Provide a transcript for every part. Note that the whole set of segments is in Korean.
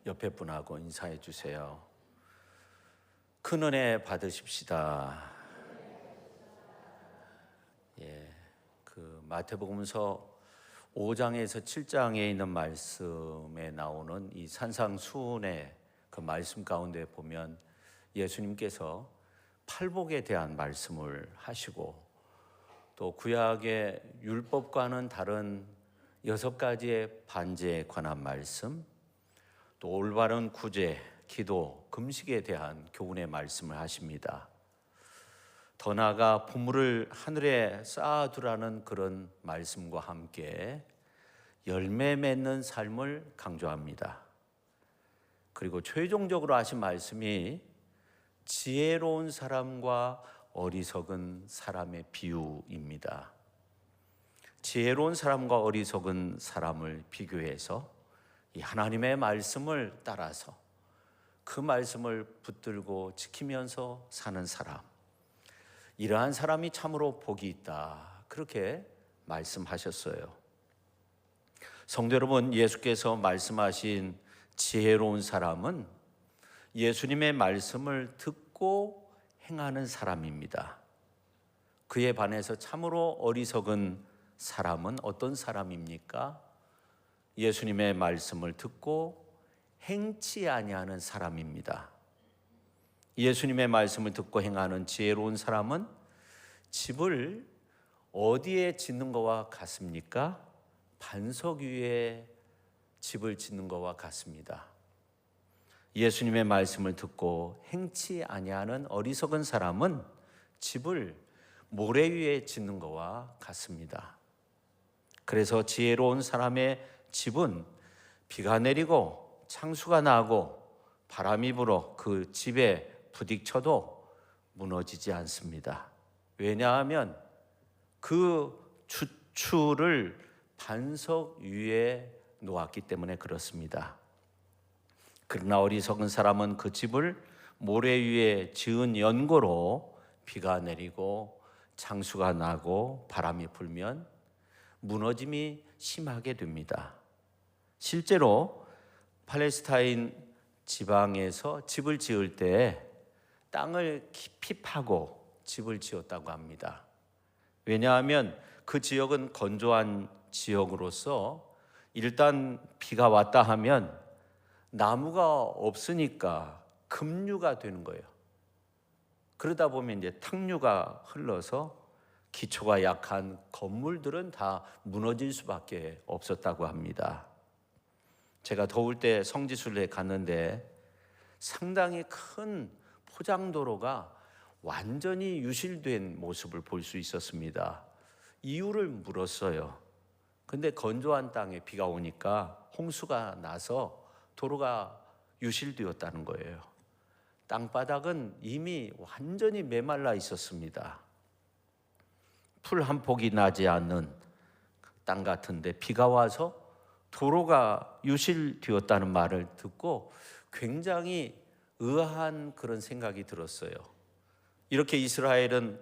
옆에 분하고 인사해 주세요. 큰 은혜 받으십시다. 마태복음서 5장에서 7장에 있는 말씀에 나오는 이 산상수훈의 그 말씀 가운데 보면 예수님께서 팔복에 대한 말씀을 하시고 또 구약의 율법과는 다른 6가지의 반제에 관한 말씀, 또 올바른 구제, 기도, 금식에 대한 교훈의 말씀을 하십니다. 더 나아가 보물을 하늘에 쌓아두라는 그런 말씀과 함께 열매 맺는 삶을 강조합니다. 그리고 최종적으로 하신 말씀이 지혜로운 사람과 어리석은 사람의 비유입니다. 지혜로운 사람과 어리석은 사람을 비교해서 이 하나님의 말씀을 따라서 그 말씀을 붙들고 지키면서 사는 사람, 이러한 사람이 참으로 복이 있다, 그렇게 말씀하셨어요. 성도 여러분, 예수께서 말씀하신 지혜로운 사람은 예수님의 말씀을 듣고 행하는 사람입니다. 그에 반해서 참으로 어리석은 사람은 어떤 사람입니까? 예수님의 말씀을 듣고 행치 아니하는 사람입니다. 예수님의 말씀을 듣고 행하는 지혜로운 사람은 집을 어디에 짓는 것과 같습니까? 반석 위에 집을 짓는 것과 같습니다. 예수님의 말씀을 듣고 행치 아니하는 어리석은 사람은 집을 모래 위에 짓는 것과 같습니다. 그래서 지혜로운 사람의 집은 비가 내리고 창수가 나고 바람이 불어 그 집에 부딪혀도 무너지지 않습니다. 왜냐하면 그 주추를 반석 위에 놓았기 때문에 그렇습니다. 그러나 어리석은 사람은 그 집을 모래 위에 지은 연고로 비가 내리고 창수가 나고 바람이 불면 무너짐이 심하게 됩니다. 실제로 팔레스타인 지방에서 집을 지을 때 땅을 깊이 파고 집을 지었다고 합니다. 왜냐하면 그 지역은 건조한 지역으로서 일단 비가 왔다 하면 나무가 없으니까 급류가 되는 거예요. 그러다 보면 이제 탁류가 흘러서 기초가 약한 건물들은 다 무너질 수밖에 없었다고 합니다. 제가 더울 때 성지순례에 갔는데 상당히 큰 포장도로가 완전히 유실된 모습을 볼 수 있었습니다. 이유를 물었어요. 근데 건조한 땅에 비가 오니까 홍수가 나서 도로가 유실되었다는 거예요. 땅바닥은 이미 완전히 메말라 있었습니다. 풀 한 폭이 나지 않는 땅 같은데 비가 와서 도로가 유실되었다는 말을 듣고 굉장히 의아한 그런 생각이 들었어요. 이렇게 이스라엘은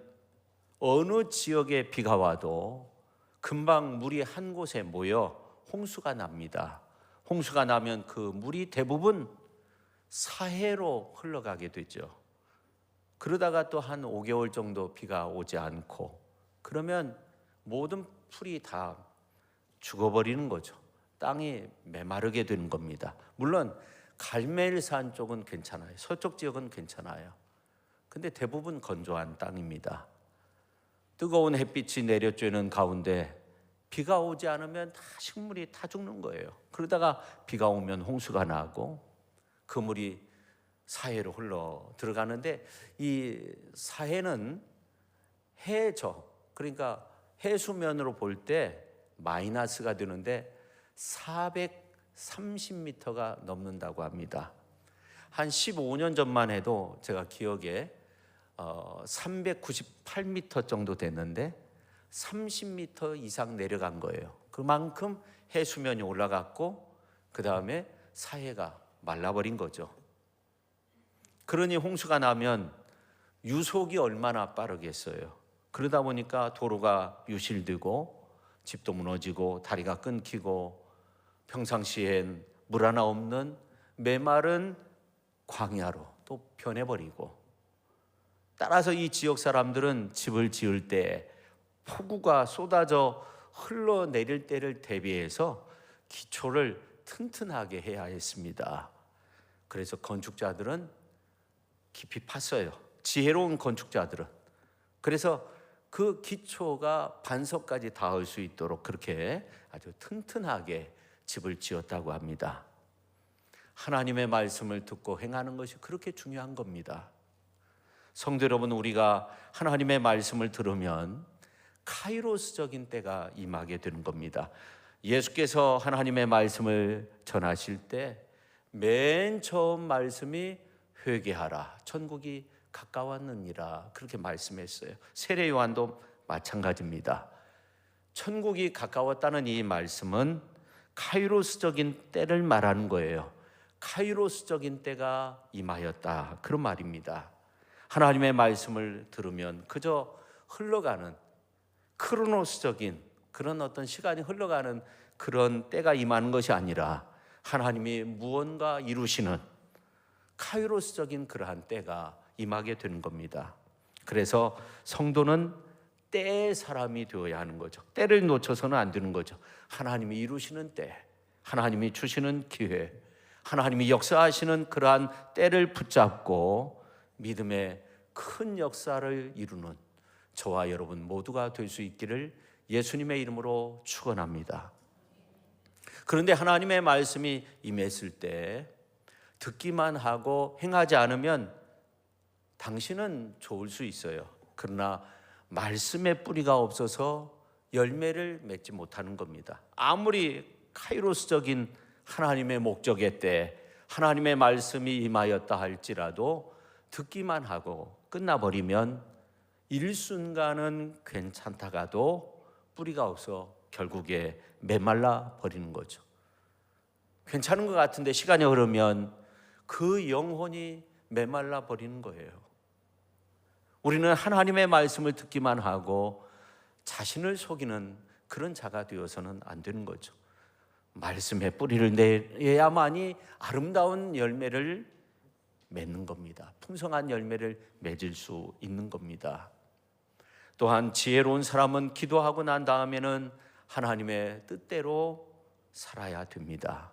어느 지역에 비가 와도 금방 물이 한 곳에 모여 홍수가 납니다. 홍수가 나면 그 물이 대부분 사해로 흘러가게 되죠. 그러다가 또 한 5개월 정도 비가 오지 않고 그러면 모든 풀이 다 죽어버리는 거죠. 땅이 메마르게 되는 겁니다. 물론 갈멜산 쪽은 괜찮아요. 서쪽 지역은 괜찮아요. 근데 대부분 건조한 땅입니다. 뜨거운 햇빛이 내려쬐는 가운데 비가 오지 않으면 다 식물이 다 죽는 거예요. 그러다가 비가 오면 홍수가 나고 그 물이 사해로 흘러 들어가는데 이 사해는 해저, 그러니까 해수면으로 볼 때 마이너스가 되는데 430m가 넘는다고 합니다. 한 15년 전만 해도 제가 기억에 398m 정도 됐는데 30m 이상 내려간 거예요. 그만큼 해수면이 올라갔고 그 다음에 사해가 말라버린 거죠. 그러니 홍수가 나면 유속이 얼마나 빠르겠어요. 그러다 보니까 도로가 유실되고 집도 무너지고 다리가 끊기고 평상시엔 물 하나 없는 메마른 광야로 또 변해버리고, 따라서 이 지역 사람들은 집을 지을 때 폭우가 쏟아져 흘러내릴 때를 대비해서 기초를 튼튼하게 해야 했습니다. 그래서 건축자들은 깊이 팠어요. 지혜로운 건축자들은. 그래서 그 기초가 반석까지 닿을 수 있도록 그렇게 아주 튼튼하게 집을 지었다고 합니다. 하나님의 말씀을 듣고 행하는 것이 그렇게 중요한 겁니다. 성도 여러분, 우리가 하나님의 말씀을 들으면 카이로스적인 때가 임하게 되는 겁니다. 예수께서 하나님의 말씀을 전하실 때 맨 처음 말씀이 회개하라, 천국이 가까웠느니라, 그렇게 말씀했어요. 세례 요한도 마찬가지입니다. 천국이 가까웠다는 이 말씀은 카이로스적인 때를 말하는 거예요. 카이로스적인 때가 임하였다, 그런 말입니다. 하나님의 말씀을 들으면 그저 흘러가는 크로노스적인 그런 어떤 시간이 흘러가는 그런 때가 임하는 것이 아니라 하나님이 무언가 이루시는 카이로스적인 그러한 때가 임하게 되는 겁니다. 그래서 성도는 때의 사람이 되어야 하는 거죠. 때를 놓쳐서는 안 되는 거죠. 하나님이 이루시는 때, 하나님이 주시는 기회, 하나님이 역사하시는 그러한 때를 붙잡고 믿음의 큰 역사를 이루는 저와 여러분 모두가 될 수 있기를 예수님의 이름으로 축원합니다. 그런데 하나님의 말씀이 임했을 때 듣기만 하고 행하지 않으면 당신은 좋을 수 있어요. 그러나 말씀의 뿌리가 없어서 열매를 맺지 못하는 겁니다. 아무리 카이로스적인 하나님의 목적의 때 하나님의 말씀이 임하였다 할지라도 듣기만 하고 끝나버리면 일순간은 괜찮다가도 뿌리가 없어 결국에 메말라 버리는 거죠. 괜찮은 것 같은데 시간이 흐르면 그 영혼이 메말라 버리는 거예요. 우리는 하나님의 말씀을 듣기만 하고 자신을 속이는 그런 자가 되어서는 안 되는 거죠. 말씀의 뿌리를 내야만이 아름다운 열매를 맺는 겁니다. 풍성한 열매를 맺을 수 있는 겁니다. 또한 지혜로운 사람은 기도하고 난 다음에는 하나님의 뜻대로 살아야 됩니다.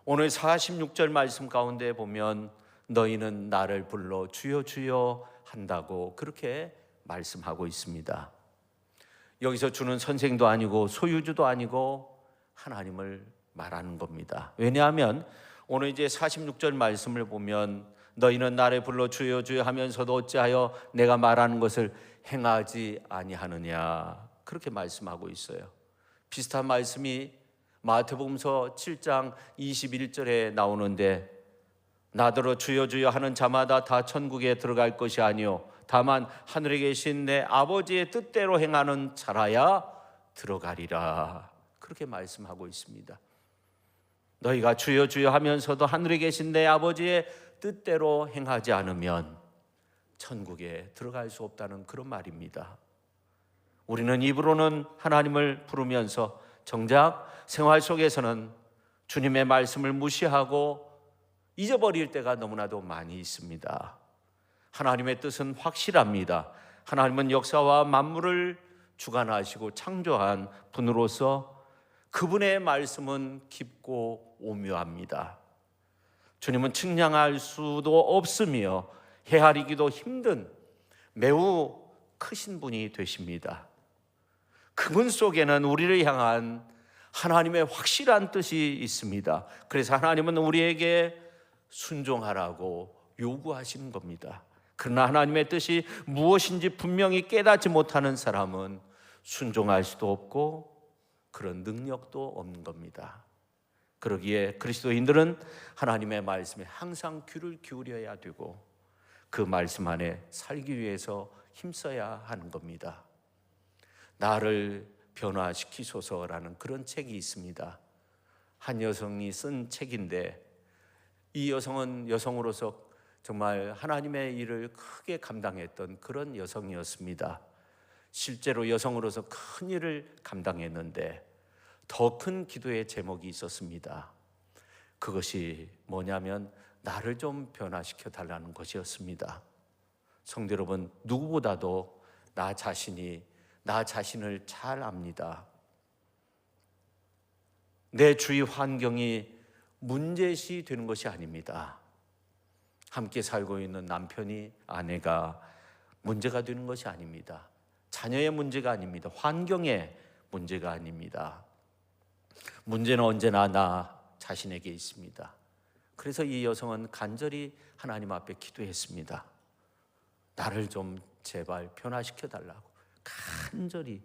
오늘 46절 말씀 가운데 보면 너희는 나를 불러 주여 주여 한다고 그렇게 말씀하고 있습니다. 여기서 주는 선생도 아니고 소유주도 아니고 하나님을 말하는 겁니다. 왜냐하면 오늘 이제 46절 말씀을 보면 너희는 나를 불러 주여 주여 하면서도 어찌하여 내가 말하는 것을 행하지 아니하느냐, 그렇게 말씀하고 있어요. 비슷한 말씀이 마태복음서 7장 21절에 나오는데 나더러 주여 주여 하는 자마다 다 천국에 들어갈 것이 아니요 다만 하늘에 계신 내 아버지의 뜻대로 행하는 자라야 들어가리라, 그렇게 말씀하고 있습니다. 너희가 주여 주여 하면서도 하늘에 계신 내 아버지의 뜻대로 행하지 않으면 천국에 들어갈 수 없다는 그런 말입니다. 우리는 입으로는 하나님을 부르면서 정작 생활 속에서는 주님의 말씀을 무시하고 잊어버릴 때가 너무나도 많이 있습니다. 하나님의 뜻은 확실합니다. 하나님은 역사와 만물을 주관하시고 창조한 분으로서 그분의 말씀은 깊고 오묘합니다. 주님은 측량할 수도 없으며 헤아리기도 힘든 매우 크신 분이 되십니다. 그분 속에는 우리를 향한 하나님의 확실한 뜻이 있습니다. 그래서 하나님은 우리에게 순종하라고 요구하시는 겁니다. 그러나 하나님의 뜻이 무엇인지 분명히 깨닫지 못하는 사람은 순종할 수도 없고 그런 능력도 없는 겁니다. 그러기에 그리스도인들은 하나님의 말씀에 항상 귀를 기울여야 되고 그 말씀 안에 살기 위해서 힘써야 하는 겁니다. 나를 변화시키소서라는 그런 책이 있습니다. 한 여성이 쓴 책인데 이 여성은 여성으로서 정말 하나님의 일을 크게 감당했던 그런 여성이었습니다. 실제로 여성으로서 큰 일을 감당했는데 더 큰 기도의 제목이 있었습니다. 그것이 뭐냐면 나를 좀 변화시켜 달라는 것이었습니다. 성도 여러분, 누구보다도 나 자신을 잘 압니다. 내 주위 환경이 문제시 되는 것이 아닙니다. 함께 살고 있는 남편이, 아내가 문제가 되는 것이 아닙니다. 자녀의 문제가 아닙니다. 환경의 문제가 아닙니다. 문제는 언제나 나 자신에게 있습니다. 그래서 이 여성은 간절히 하나님 앞에 기도했습니다. 나를 좀 제발 변화시켜 달라고 간절히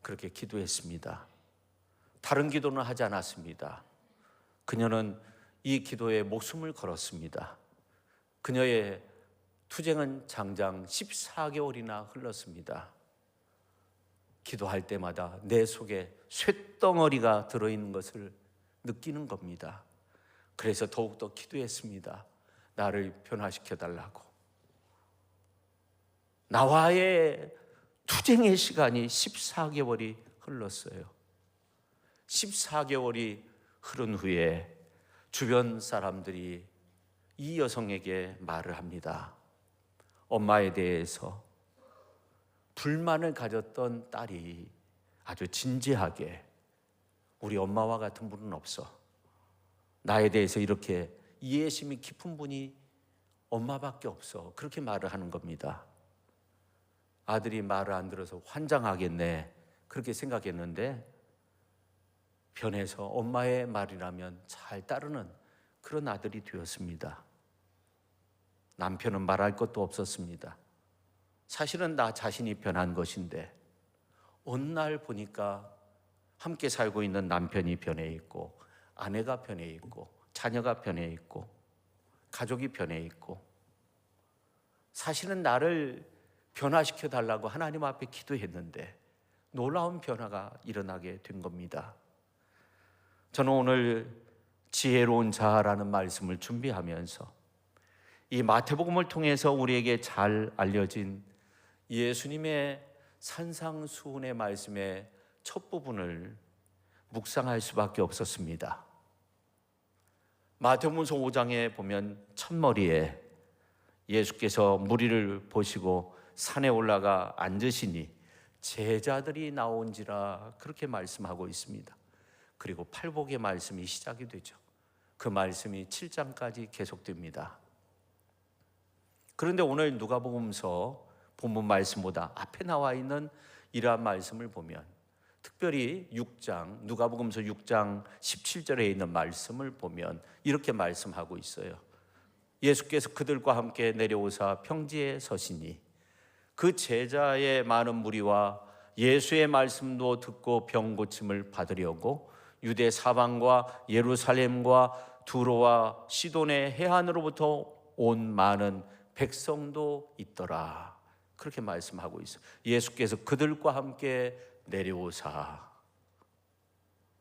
그렇게 기도했습니다. 다른 기도는 하지 않았습니다. 그녀는 이 기도에 목숨을 걸었습니다. 그녀의 투쟁은 장장 14개월이나 흘렀습니다. 기도할 때마다 내 속에 쇳덩어리가 들어있는 것을 느끼는 겁니다. 그래서 더욱더 기도했습니다. 나를 변화시켜 달라고. 나와의 투쟁의 시간이 14개월이 흘렀어요. 14개월이 흐른 후에 주변 사람들이 이 여성에게 말을 합니다. 엄마에 대해서 불만을 가졌던 딸이 아주 진지하게, 우리 엄마와 같은 분은 없어. 나에 대해서 이렇게 이해심이 깊은 분이 엄마밖에 없어. 그렇게 말을 하는 겁니다. 아들이 말을 안 들어서 환장하겠네, 그렇게 생각했는데 변해서 엄마의 말이라면 잘 따르는 그런 아들이 되었습니다. 남편은 말할 것도 없었습니다. 사실은 나 자신이 변한 것인데 어느 날 보니까 함께 살고 있는 남편이 변해 있고, 아내가 변해 있고, 자녀가 변해 있고, 가족이 변해 있고, 사실은 나를 변화시켜 달라고 하나님 앞에 기도했는데 놀라운 변화가 일어나게 된 겁니다. 저는 오늘 지혜로운 자라는 말씀을 준비하면서 이 마태복음을 통해서 우리에게 잘 알려진 예수님의 산상수훈의 말씀의 첫 부분을 묵상할 수밖에 없었습니다. 마태복음서 5장에 보면 첫머리에 예수께서 무리를 보시고 산에 올라가 앉으시니 제자들이 나온지라, 그렇게 말씀하고 있습니다. 그리고 팔복의 말씀이 시작이 되죠. 그 말씀이 7장까지 계속됩니다. 그런데 오늘 누가복음서 본문 말씀보다 앞에 나와 있는 이러한 말씀을 보면, 특별히 6장, 누가복음서 6장 17절에 있는 말씀을 보면 이렇게 말씀하고 있어요. 예수께서 그들과 함께 내려오사 평지에 서시니 그 제자의 많은 무리와 예수의 말씀도 듣고 병 고침을 받으려고 유대 사방과 예루살렘과 두로와 시돈의 해안으로부터 온 많은 백성도 있더라, 그렇게 말씀하고 있어요. 예수께서 그들과 함께 내려오사,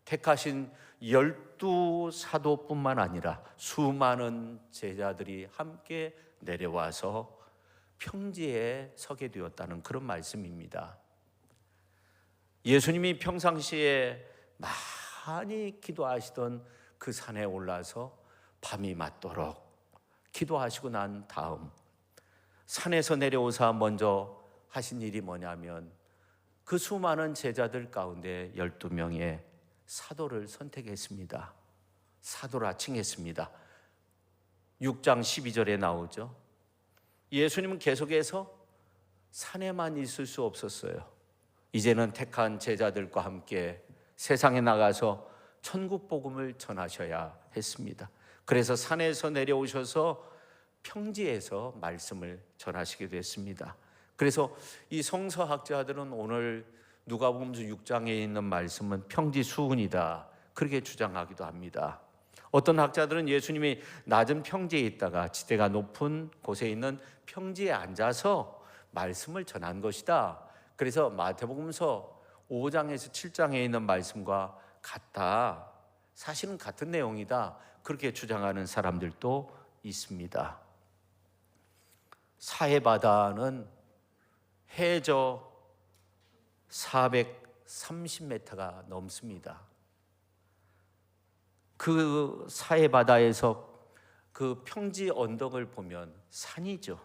택하신 12사도뿐만 아니라 수많은 제자들이 함께 내려와서 평지에 서게 되었다는 그런 말씀입니다. 예수님이 평상시에 많이 기도하시던 그 산에 올라서 밤이 맞도록 기도하시고 난 다음 산에서 내려오사 먼저 하신 일이 뭐냐면 그 수많은 제자들 가운데 12명의 사도를 선택했습니다. 사도라 칭했습니다. 6장 12절에 나오죠. 예수님은 계속해서 산에만 있을 수 없었어요. 이제는 택한 제자들과 함께 세상에 나가서 천국 복음을 전하셔야 했습니다. 그래서 산에서 내려오셔서 평지에서 말씀을 전하시게 됐습니다. 그래서 이 성서학자들은 오늘 누가복음서 6장에 있는 말씀은 평지 수훈이다, 그렇게 주장하기도 합니다. 어떤 학자들은 예수님이 낮은 평지에 있다가 지대가 높은 곳에 있는 평지에 앉아서 말씀을 전한 것이다. 그래서 마태복음서 5장에서 7장에 있는 말씀과 같다, 사실은 같은 내용이다, 그렇게 주장하는 사람들도 있습니다. 사해바다는 해저 430m가 넘습니다. 그 사해 바다에서 그 평지 언덕을 보면 산이죠.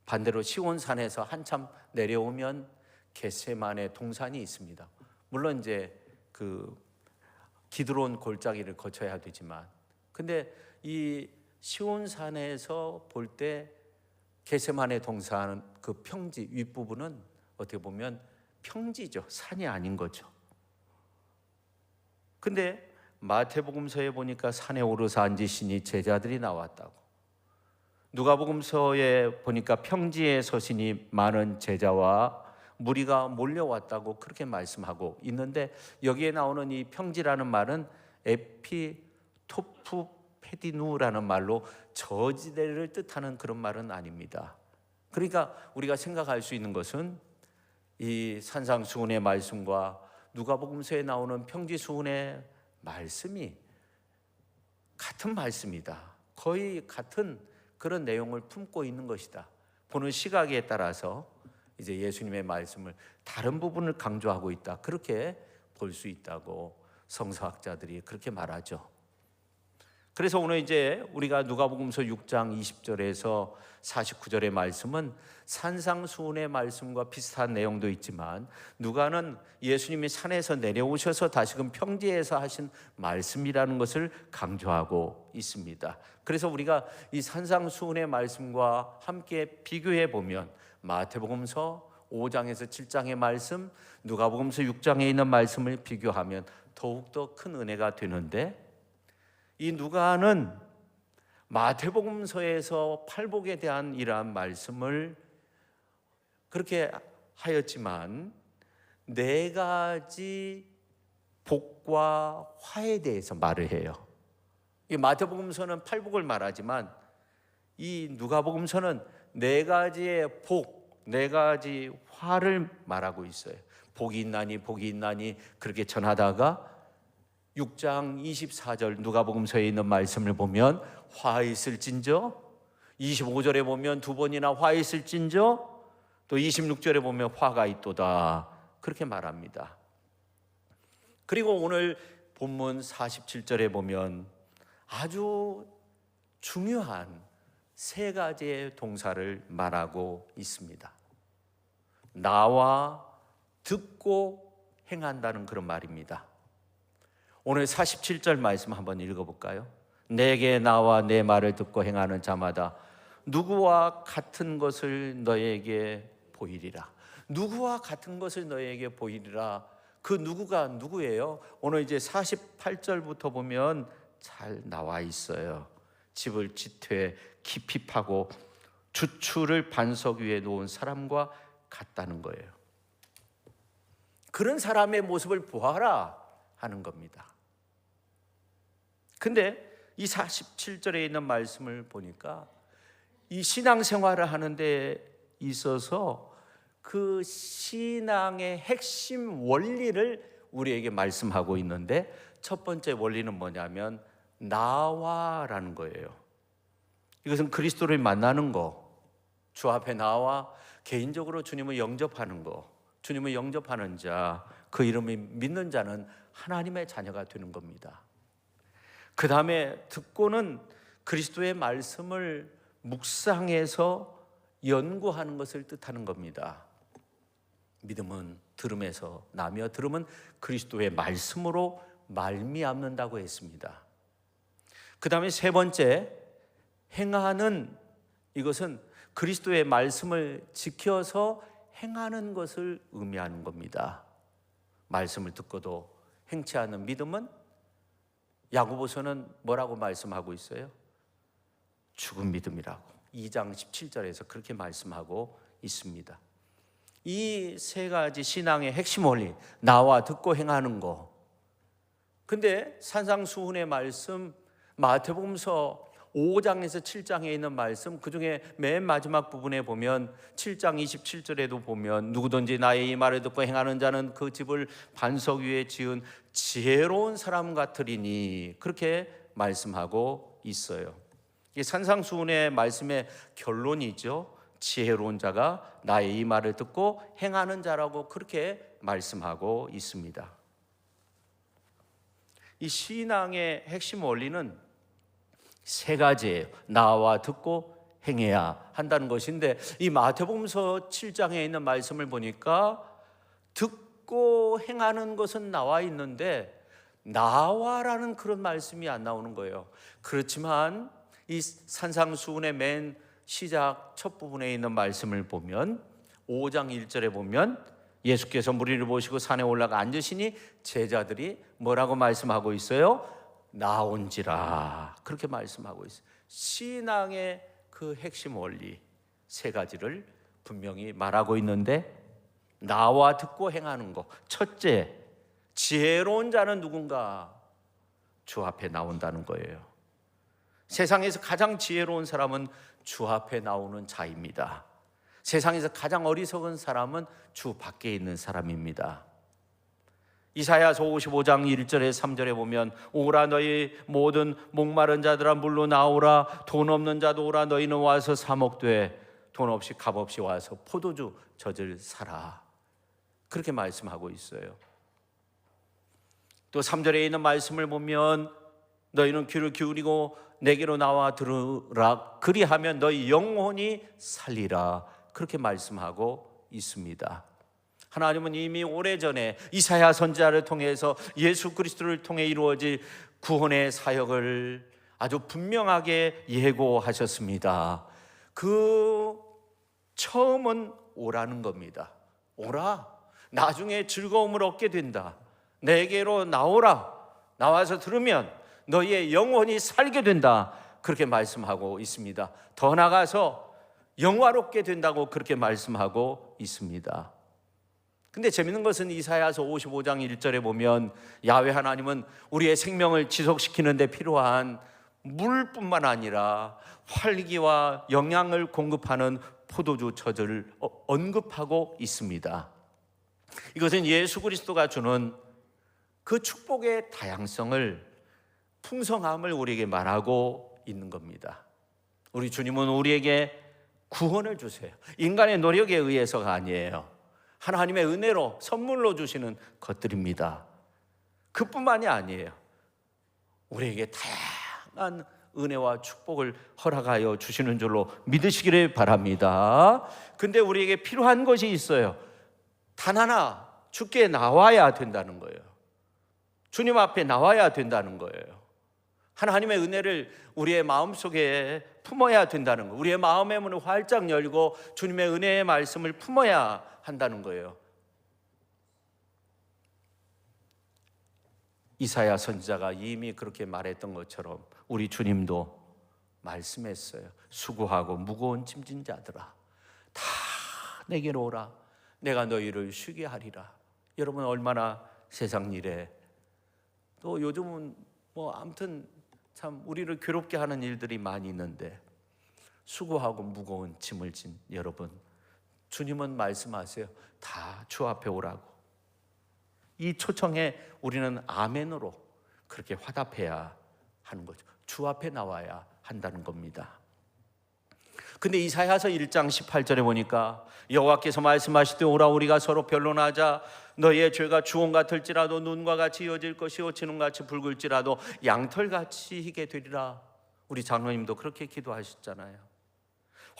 반대로 시온산에서 한참 내려오면 겟세마네 동산이 있습니다. 물론 이제 그 기드론 골짜기를 거쳐야 되지만, 근데 이 시온산에서 볼 때 겟세마네 동산 그 평지 윗부분은 어떻게 보면 평지죠. 산이 아닌 거죠. 근데 마태복음서에 보니까 산에 오르사 앉으시니 제자들이 나왔다고, 누가복음서에 보니까 평지에 서시니 많은 제자와 무리가 몰려왔다고 그렇게 말씀하고 있는데, 여기에 나오는 이 평지라는 말은 에피토프페디누라는 말로 저지대를 뜻하는 그런 말은 아닙니다. 그러니까 우리가 생각할 수 있는 것은 이 산상수훈의 말씀과 누가복음서에 나오는 평지수훈의 말씀이 같은 말씀이다. 거의 같은 그런 내용을 품고 있는 것이다. 보는 시각에 따라서 이제 예수님의 말씀을 다른 부분을 강조하고 있다. 그렇게 볼 수 있다고 성서학자들이 그렇게 말하죠. 그래서 오늘 이제 우리가 누가복음서 6장 20절에서 49절의 말씀은 산상수훈의 말씀과 비슷한 내용도 있지만, 누가는 예수님이 산에서 내려오셔서 다시금 평지에서 하신 말씀이라는 것을 강조하고 있습니다. 그래서 우리가 이 산상수훈의 말씀과 함께 비교해 보면 마태복음서 5장에서 7장의 말씀, 누가복음서 6장에 있는 말씀을 비교하면 더욱더 큰 은혜가 되는데, 이 누가는 마태복음서에서 팔복에 대한 이러한 말씀을 그렇게 하였지만, 네 가지 복과 화에 대해서 말을 해요. 이 마태복음서는 팔복을 말하지만 이 누가복음서는 네 가지의 복, 네 가지 화를 말하고 있어요. 복이 있나니 복이 있나니 그렇게 전하다가 6장 24절 누가복음서에 있는 말씀을 보면 화 있을진저, 25절에 보면 두 번이나 화 있을진저, 또 26절에 보면 화가 있도다, 그렇게 말합니다. 그리고 오늘 본문 47절에 보면 아주 중요한 세 가지의 동사를 말하고 있습니다. 나와 듣고 행한다는 그런 말입니다. 오늘 47절 말씀 한번 읽어볼까요? 내게 나와 내 말을 듣고 행하는 자마다 누구와 같은 것을 너에게 보이리라. 누구와 같은 것을 너에게 보이리라. 그 누구가 누구예요? 오늘 이제 48절부터 보면 잘 나와 있어요. 집을 지퇴 깊이 파고 주추를 반석 위에 놓은 사람과 같다는 거예요. 그런 사람의 모습을 보아라 하는 겁니다. 근데 이 47절에 있는 말씀을 보니까 이 신앙생활을 하는 데 있어서 그 신앙의 핵심 원리를 우리에게 말씀하고 있는데, 첫 번째 원리는 뭐냐면 나와라는 거예요. 이것은 그리스도를 만나는 거, 주 앞에 나와 개인적으로 주님을 영접하는 거, 주님을 영접하는 자, 그 이름을 믿는 자는 하나님의 자녀가 되는 겁니다. 그 다음에 듣고는 그리스도의 말씀을 묵상해서 연구하는 것을 뜻하는 겁니다. 믿음은 들음에서 나며 들음은 그리스도의 말씀으로 말미암는다고 했습니다. 그 다음에 세 번째, 행하는, 이것은 그리스도의 말씀을 지켜서 행하는 것을 의미하는 겁니다. 말씀을 듣고도 행치 않는 믿음은 야고보서는 뭐라고 말씀하고 있어요? 죽은 믿음이라고 2장 17절에서 그렇게 말씀하고 있습니다. 이 세 가지 신앙의 핵심 원리, 나와 듣고 행하는 거. 근데 산상수훈의 말씀, 마태복음서 5장에서 7장에 있는 말씀, 그 중에 맨 마지막 부분에 보면 7장 27절에도 보면 누구든지 나의 이 말을 듣고 행하는 자는 그 집을 반석 위에 지은 지혜로운 사람 같으리니, 그렇게 말씀하고 있어요. 이게 산상수훈의 말씀의 결론이죠. 지혜로운 자가 나의 이 말을 듣고 행하는 자라고 그렇게 말씀하고 있습니다. 이 신앙의 핵심 원리는 세 가지예요. 나와 듣고 행해야 한다는 것인데, 이 마태복음서 7장에 있는 말씀을 보니까 듣고 행하는 것은 나와 있는데 나와라는 그런 말씀이 안 나오는 거예요. 그렇지만 이 산상수훈의 맨 시작 첫 부분에 있는 말씀을 보면 5장 1절에 보면 예수께서 무리를 보시고 산에 올라가 앉으시니 제자들이 뭐라고 말씀하고 있어요? 나온지라, 그렇게 말씀하고 있어요. 신앙의 그 핵심 원리 세 가지를 분명히 말하고 있는데, 나와 듣고 행하는 것, 첫째, 지혜로운 자는 누군가? 주 앞에 나온다는 거예요. 세상에서 가장 지혜로운 사람은 주 앞에 나오는 자입니다. 세상에서 가장 어리석은 사람은 주 밖에 있는 사람입니다. 이사야서 55장 1절에 3절에 보면 오라 너희 모든 목마른 자들아 물로 나오라, 돈 없는 자도 오라, 너희는 와서 사 먹되 돈 없이 값 없이 와서 포도주 젖을 사라, 그렇게 말씀하고 있어요. 또 3절에 있는 말씀을 보면 너희는 귀를 기울이고 내게로 나와 들으라, 그리하면 너희 영혼이 살리라, 그렇게 말씀하고 있습니다. 하나님은 이미 오래전에 이사야 선지자를 통해서 예수 그리스도를 통해 이루어질 구원의 사역을 아주 분명하게 예고하셨습니다. 그 처음은 오라는 겁니다. 오라, 나중에 즐거움을 얻게 된다. 내게로 나오라, 나와서 들으면 너희의 영혼이 살게 된다, 그렇게 말씀하고 있습니다. 더 나아가서 영화롭게 된다고 그렇게 말씀하고 있습니다. 근데 재밌는 것은 이사야서 55장 1절에 보면 야훼 하나님은 우리의 생명을 지속시키는 데 필요한 물뿐만 아니라 활기와 영양을 공급하는 포도주 젖을 언급하고 있습니다. 이것은 예수 그리스도가 주는 그 축복의 다양성을, 풍성함을 우리에게 말하고 있는 겁니다. 우리 주님은 우리에게 구원을 주세요. 인간의 노력에 의해서가 아니에요. 하나님의 은혜로 선물로 주시는 것들입니다. 그뿐만이 아니에요. 우리에게 다양한 은혜와 축복을 허락하여 주시는 줄로 믿으시기를 바랍니다. 근데 우리에게 필요한 것이 있어요. 단 하나, 주께 나와야 된다는 거예요. 주님 앞에 나와야 된다는 거예요. 하나님의 은혜를 우리의 마음속에 품어야 된다는 거예요. 우리의 마음의 문을 활짝 열고 주님의 은혜의 말씀을 품어야 한다는 거예요. 이사야 선지자가 이미 그렇게 말했던 것처럼 우리 주님도 말씀했어요. 수고하고 무거운 짐진 자들아 다 내게로 오라, 내가 너희를 쉬게 하리라. 여러분, 얼마나 세상 일에, 또 요즘은 아무튼 참 우리를 괴롭게 하는 일들이 많이 있는데 수고하고 무거운 짐을 진 여러분, 주님은 말씀하세요. 다 주 앞에 오라고. 이 초청에 우리는 아멘으로 그렇게 화답해야 하는 거죠. 주 앞에 나와야 한다는 겁니다. 근데 이사야서 1장 18절에 보니까 여호와께서 말씀하시되 오라, 우리가 서로 변론하자. 너희의 죄가 주홍 같을지라도 눈과 같이 이어질 것이요 진홍같이 붉을지라도 양털같이 희게 되리라. 우리 장로님도 그렇게 기도하셨잖아요.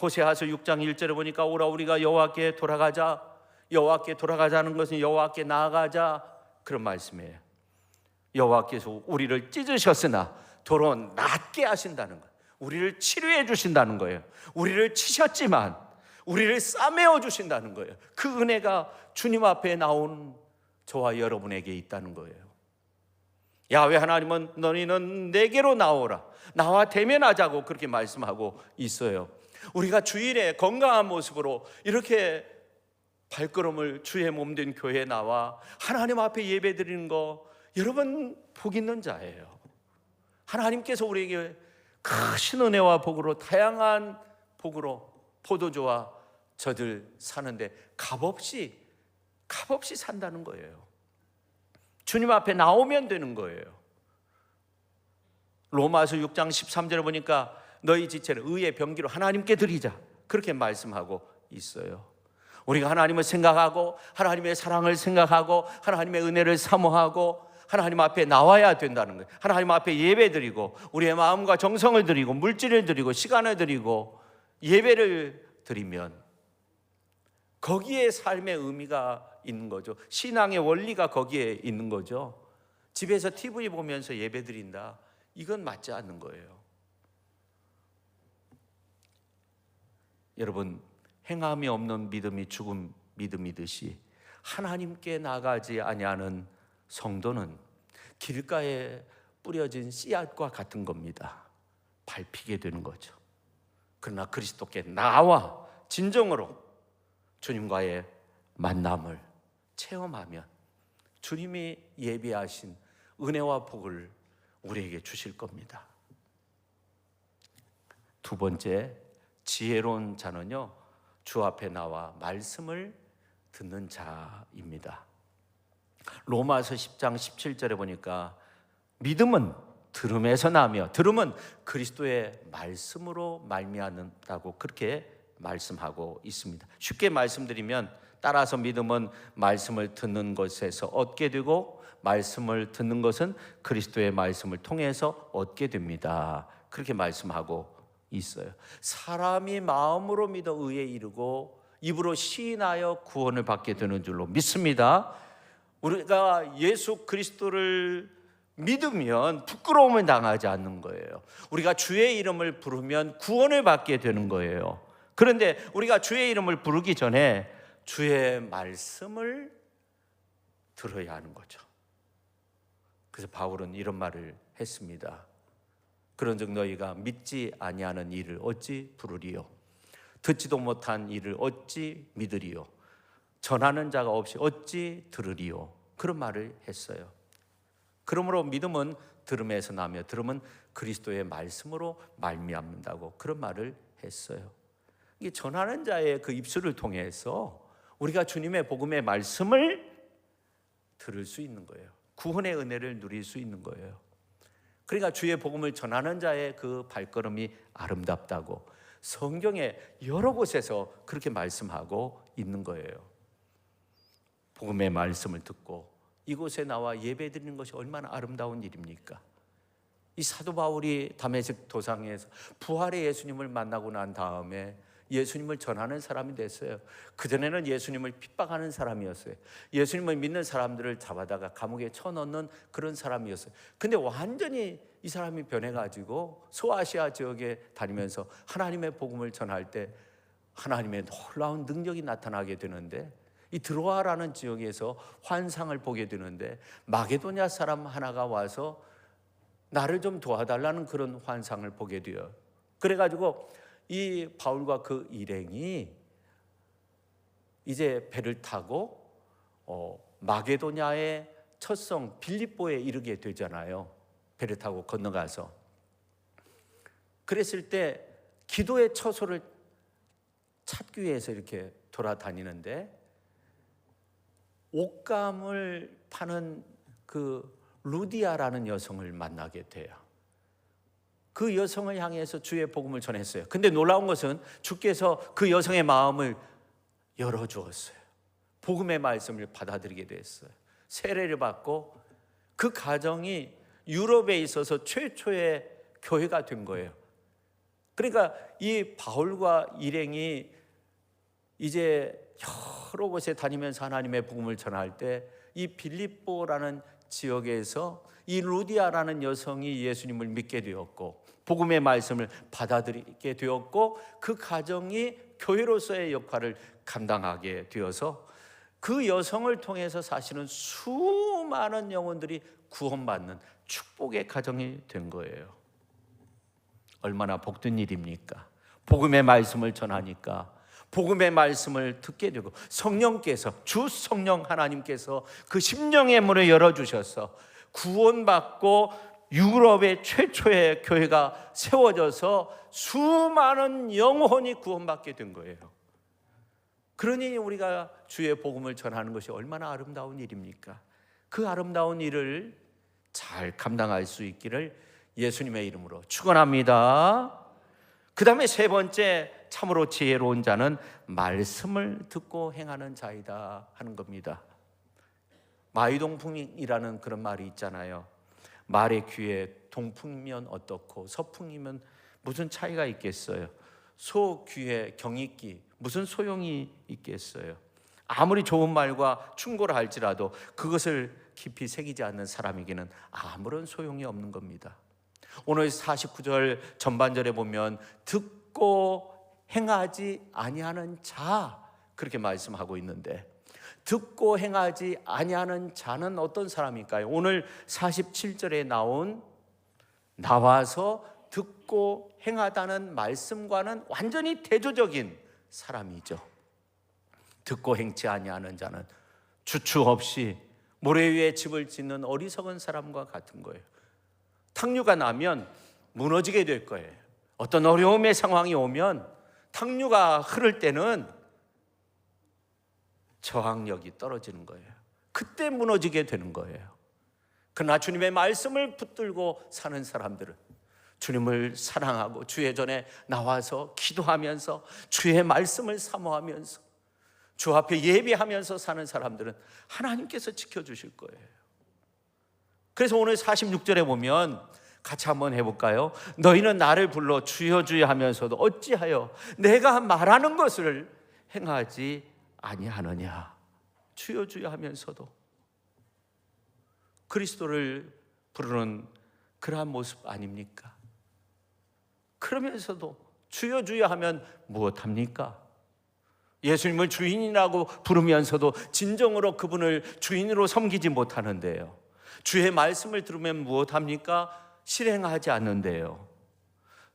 호세아서 6장 1절에 보니까 오라, 우리가 여호와께 돌아가자. 여호와께 돌아가자는 것은 여호와께 나아가자, 그런 말씀이에요. 여호와께서 우리를 찢으셨으나 도로 낫게 하신다는 거예요. 우리를 치료해 주신다는 거예요. 우리를 치셨지만 우리를 싸매어 주신다는 거예요. 그 은혜가 주님 앞에 나온 저와 여러분에게 있다는 거예요. 야훼 하나님은 너희는 내게로 나오라, 나와 대면하자고 그렇게 말씀하고 있어요. 우리가 주일에 건강한 모습으로 이렇게 발걸음을 주의 몸된 교회에 나와 하나님 앞에 예배 드리는 거, 여러분 복 있는 자예요. 하나님께서 우리에게 크신 은혜와 복으로, 다양한 복으로 포도주와 젖을 사는데 값없이 산다는 거예요. 주님 앞에 나오면 되는 거예요. 로마서 6장 13절에 보니까 너희 지체를 의의 병기로 하나님께 드리자, 그렇게 말씀하고 있어요. 우리가 하나님을 생각하고 하나님의 사랑을 생각하고 하나님의 은혜를 사모하고 하나님 앞에 나와야 된다는 거예요. 하나님 앞에 예배드리고 우리의 마음과 정성을 드리고 물질을 드리고 시간을 드리고 예배를 드리면 거기에 삶의 의미가 있는 거죠. 신앙의 원리가 거기에 있는 거죠. 집에서 TV 보면서 예배 드린다, 이건 맞지 않는 거예요. 여러분, 행함이 없는 믿음이 죽은 믿음이듯이 하나님께 나가지 아니하는 성도는 길가에 뿌려진 씨앗과 같은 겁니다. 밟히게 되는 거죠. 그러나 그리스도께 나와 진정으로 주님과의 만남을 체험하면 주님이 예비하신 은혜와 복을 우리에게 주실 겁니다. 두 번째, 지혜로운 자는요, 주 앞에 나와 말씀을 듣는 자입니다. 로마서 10장 17절에 보니까 믿음은 들음에서 나며 들음은 그리스도의 말씀으로 말미암는다고 그렇게 말씀하고 있습니다. 쉽게 말씀드리면 따라서 믿음은 말씀을 듣는 것에서 얻게 되고 말씀을 듣는 것은 그리스도의 말씀을 통해서 얻게 됩니다. 그렇게 말씀하고 있어요. 사람이 마음으로 믿어 의에 이르고 입으로 시인하여 구원을 받게 되는 줄로 믿습니다. 우리가 예수 그리스도를 믿으면 부끄러움을 당하지 않는 거예요. 우리가 주의 이름을 부르면 구원을 받게 되는 거예요. 그런데 우리가 주의 이름을 부르기 전에 주의 말씀을 들어야 하는 거죠. 그래서 바울은 이런 말을 했습니다. 그런즉 너희가 믿지 아니하는 일을 어찌 부르리요? 듣지도 못한 일을 어찌 믿으리요? 전하는 자가 없이 어찌 들으리요? 그런 말을 했어요. 그러므로 믿음은 들음에서 나며 들음은 그리스도의 말씀으로 말미암는다고 그런 말을 했어요. 이게 전하는 자의 그 입술을 통해서 우리가 주님의 복음의 말씀을 들을 수 있는 거예요. 구원의 은혜를 누릴 수 있는 거예요. 그러니까 주의 복음을 전하는 자의 그 발걸음이 아름답다고 성경에 여러 곳에서 그렇게 말씀하고 있는 거예요. 복음의 말씀을 듣고 이곳에 나와 예배드리는 것이 얼마나 아름다운 일입니까? 이 사도 바울이 다메섹 도상에서 부활의 예수님을 만나고 난 다음에 예수님을 전하는 사람이 됐어요. 그전에는 예수님을 핍박하는 사람이었어요. 예수님을 믿는 사람들을 잡아다가 감옥에 쳐넣는 그런 사람이었어요. 근데 완전히 이 사람이 변해가지고 소아시아 지역에 다니면서 하나님의 복음을 전할 때 하나님의 놀라운 능력이 나타나게 되는데, 이 드로아라는 지역에서 환상을 보게 되는데 마게도냐 사람 하나가 와서 나를 좀 도와달라는 그런 환상을 보게 돼요. 그래가지고 이 바울과 그 일행이 이제 배를 타고 마게도냐의 첫 성 빌립보에 이르게 되잖아요. 배를 타고 건너가서. 그랬을 때 기도의 처소를 찾기 위해서 이렇게 돌아다니는데 옷감을 파는 그 루디아라는 여성을 만나게 돼요. 그 여성을 향해서 주의 복음을 전했어요. 근데 놀라운 것은 주께서 그 여성의 마음을 열어주었어요. 복음의 말씀을 받아들이게 됐어요. 세례를 받고 그 가정이 유럽에 있어서 최초의 교회가 된 거예요. 그러니까 이 바울과 일행이 이제 여러 곳에 다니면서 하나님의 복음을 전할 때 이 빌립보라는 지역에서 이 루디아라는 여성이 예수님을 믿게 되었고 복음의 말씀을 받아들이게 되었고 그 가정이 교회로서의 역할을 감당하게 되어서 그 여성을 통해서 사실은 수많은 영혼들이 구원받는 축복의 가정이 된 거예요. 얼마나 복된 일입니까? 복음의 말씀을 전하니까 복음의 말씀을 듣게 되고 성령께서, 주 성령 하나님께서 그 심령의 문을 열어주셔서 구원받고 유럽의 최초의 교회가 세워져서 수많은 영혼이 구원받게 된 거예요. 그러니 우리가 주의 복음을 전하는 것이 얼마나 아름다운 일입니까? 그 아름다운 일을 잘 감당할 수 있기를 예수님의 이름으로 축원합니다. 그 다음에 세 번째, 참으로 지혜로운 자는 말씀을 듣고 행하는 자이다 하는 겁니다. 마이동풍이라는 그런 말이 있잖아요. 말의 귀에 동풍이면 어떻고 서풍이면 무슨 차이가 있겠어요? 소 귀에 경익기 무슨 소용이 있겠어요? 아무리 좋은 말과 충고를 할지라도 그것을 깊이 새기지 않는 사람에게는 아무런 소용이 없는 겁니다. 오늘 49절 전반절에 보면 듣고 행하지 아니하는 자, 그렇게 말씀하고 있는데, 듣고 행하지 아니하는 자는 어떤 사람일까요? 오늘 47절에 나온 나와서 듣고 행하다는 말씀과는 완전히 대조적인 사람이죠. 듣고 행치 아니하는 자는 주축 없이 모래 위에 집을 짓는 어리석은 사람과 같은 거예요. 탕류가 나면 무너지게 될 거예요. 어떤 어려움의 상황이 오면 탕류가 흐를 때는 저항력이 떨어지는 거예요. 그때 무너지게 되는 거예요. 그러나 주님의 말씀을 붙들고 사는 사람들은, 주님을 사랑하고 주의 전에 나와서 기도하면서 주의 말씀을 사모하면서 주 앞에 예배하면서 사는 사람들은 하나님께서 지켜주실 거예요. 그래서 오늘 46절에 보면 같이 한번 해볼까요? 너희는 나를 불러 주여 주여 하면서도 어찌하여 내가 말하는 것을 행하지 아니하느냐. 주여 주여 하면서도 그리스도를 부르는 그러한 모습 아닙니까? 그러면서도 주여 주여 하면 무엇합니까? 예수님을 주인이라고 부르면서도 진정으로 그분을 주인으로 섬기지 못하는데요. 주의 말씀을 들으면 무엇합니까? 실행하지 않는데요.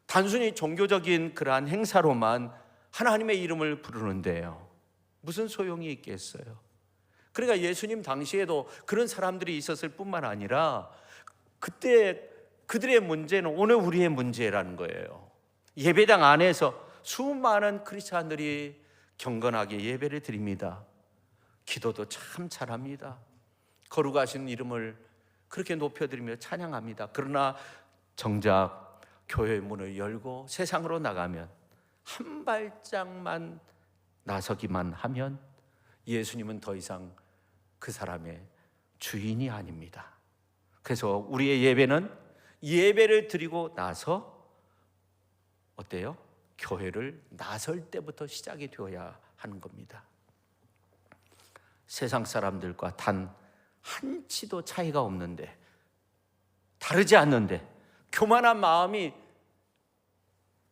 단순히 종교적인 그러한 행사로만 하나님의 이름을 부르는데요. 무슨 소용이 있겠어요? 그러니까 예수님 당시에도 그런 사람들이 있었을 뿐만 아니라 그때 그들의 문제는 오늘 우리의 문제라는 거예요. 예배당 안에서 수많은 크리스찬들이 경건하게 예배를 드립니다. 기도도 참 잘합니다. 거룩하신 이름을 그렇게 높여드리며 찬양합니다. 그러나 정작 교회의 문을 열고 세상으로 나가면 한 발짝만 나서기만 하면 예수님은 더 이상 그 사람의 주인이 아닙니다. 그래서 우리의 예배는 예배를 드리고 나서 어때요? 교회를 나설 때부터 시작이 되어야 하는 겁니다. 세상 사람들과 단 한치도 차이가 없는데, 다르지 않는데, 교만한 마음이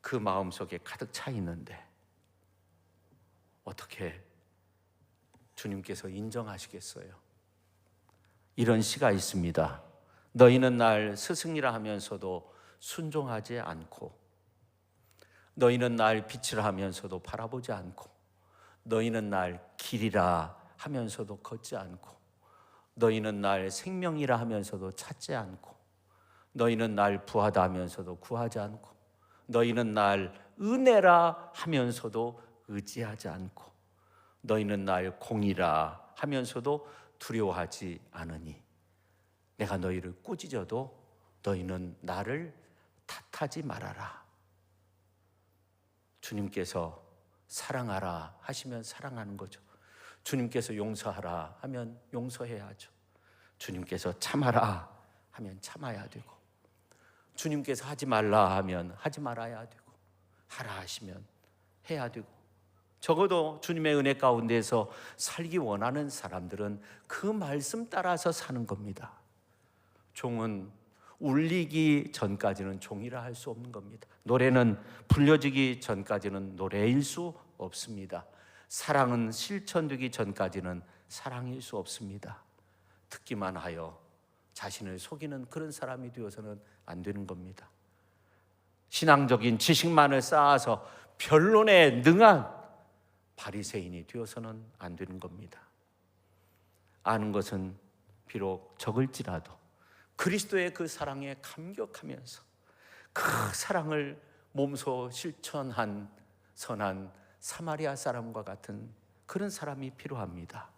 그 마음 속에 가득 차 있는데 어떻게 주님께서 인정하시겠어요? 이런 시가 있습니다. 너희는 날 스승이라 하면서도 순종하지 않고, 너희는 날 빛이라 하면서도 바라보지 않고, 너희는 날 길이라 하면서도 걷지 않고, 너희는 날 생명이라 하면서도 찾지 않고, 너희는 날 부하다 하면서도 구하지 않고, 너희는 날 은혜라 하면서도 의지하지 않고, 너희는 날 공이라 하면서도 두려워하지 않으니 내가 너희를 꾸짖어도 너희는 나를 탓하지 말아라. 주님께서 사랑하라 하시면 사랑하는 거죠. 주님께서 용서하라 하면 용서해야죠. 주님께서 참아라 하면 참아야 되고, 주님께서 하지 말라 하면 하지 말아야 되고, 하라 하시면 해야 되고, 적어도 주님의 은혜 가운데서 살기 원하는 사람들은 그 말씀 따라서 사는 겁니다. 종은 울리기 전까지는 종이라 할 수 없는 겁니다. 노래는 불려지기 전까지는 노래일 수 없습니다. 사랑은 실천되기 전까지는 사랑일 수 없습니다. 듣기만 하여 자신을 속이는 그런 사람이 되어서는 안 되는 겁니다. 신앙적인 지식만을 쌓아서 변론에 능한 바리새인이 되어서는 안 되는 겁니다. 아는 것은 비록 적을지라도 그리스도의 그 사랑에 감격하면서 그 사랑을 몸소 실천한 선한 사마리아 사람과 같은 그런 사람이 필요합니다.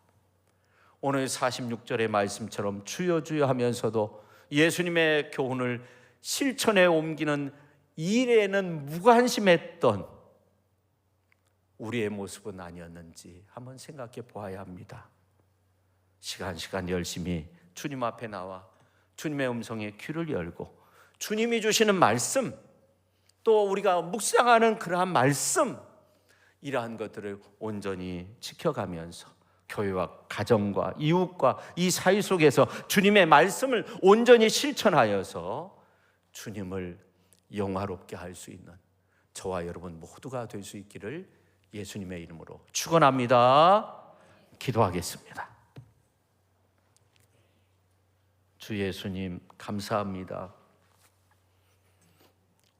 오늘 46절의 말씀처럼 주여 주여 하면서도 예수님의 교훈을 실천에 옮기는 일에는 무관심했던 우리의 모습은 아니었는지 한번 생각해 보아야 합니다. 시간 열심히 주님 앞에 나와 주님의 음성에 귀를 열고 주님이 주시는 말씀, 또 우리가 묵상하는 그러한 말씀, 이러한 것들을 온전히 지켜가면서 교회와 가정과 이웃과 이 사회 속에서 주님의 말씀을 온전히 실천하여서 주님을 영화롭게 할 수 있는 저와 여러분 모두가 될 수 있기를 예수님의 이름으로 축원합니다. 기도하겠습니다. 주 예수님 감사합니다.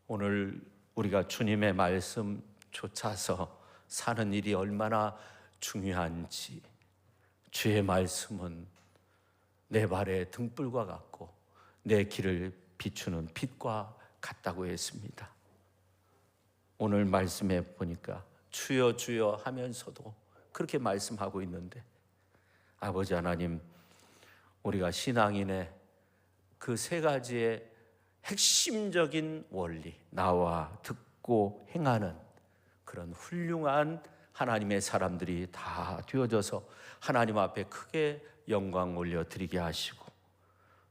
오늘 우리가 주님의 말씀 쫓아서 사는 일이 얼마나 중요한지, 주의 말씀은 내 발의 등불과 같고 내 길을 비추는 빛과 같다고 했습니다. 오늘 말씀에 보니까 주여 주여 하면서도 그렇게 말씀하고 있는데, 아버지 하나님, 우리가 신앙인의 그 세 가지의 핵심적인 원리, 나와 듣고 행하는 그런 훌륭한 하나님의 사람들이 다 되어져서 하나님 앞에 크게 영광 올려드리게 하시고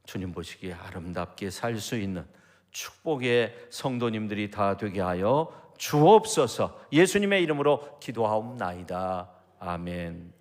주님 보시기에 아름답게 살 수 있는 축복의 성도님들이 다 되게 하여 주옵소서. 예수님의 이름으로 기도하옵나이다. 아멘.